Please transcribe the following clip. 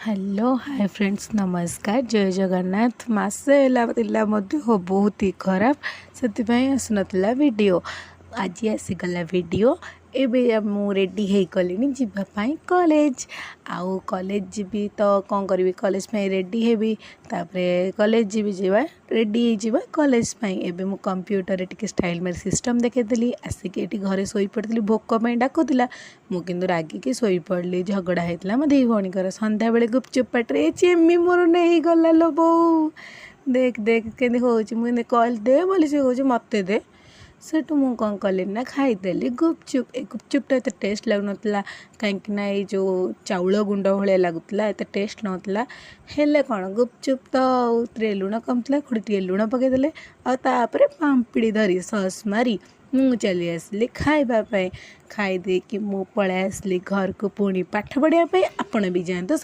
Hello hi friends नमस्कार जय जगन्नाथ मासे हो बहुत ही खराब से आसुनला वीडियो आज आसीगला वीडियो एबे मु रेडी हे कलिनी जीवाई कॉलेज आउ कॉलेज जीवी तो कौन करी कॉलेज में रेडी हेबी तापरे कॉलेज जीवी जीवा रेडी हो कॉलेज में एबे मु कंप्यूटर टिके स्टाइल मेरे सिस्टम देखेदेली आसिक ये घरे शोई पड़ी भोक में डाकुला मुझे रागिकी शोई पड़ी झगड़ा होता मो दी भौणीकर संध्या बेले गुपचुप पाटे चेमी मोर नहीं गला लो बो देख देख के मुझे कल दे बोली से कहे मत दे सेठू मु कौन कली ना खाईदेली गुपचुप गुपचुपटा एत टेस्ट लगुला कहीं जो चाउल गुंड भाया लगुला एत टेस्ट नाला हेले कौन गुपचुप तो लुण कम था खुड़ी लुण पकईदे आपर पाम्पिड़ी धरी सस मारी मु चली आसली खावाई खाईदे कि मु पलि आसली घर को पुणी पाठ पढ़ापी आपण भी जातु।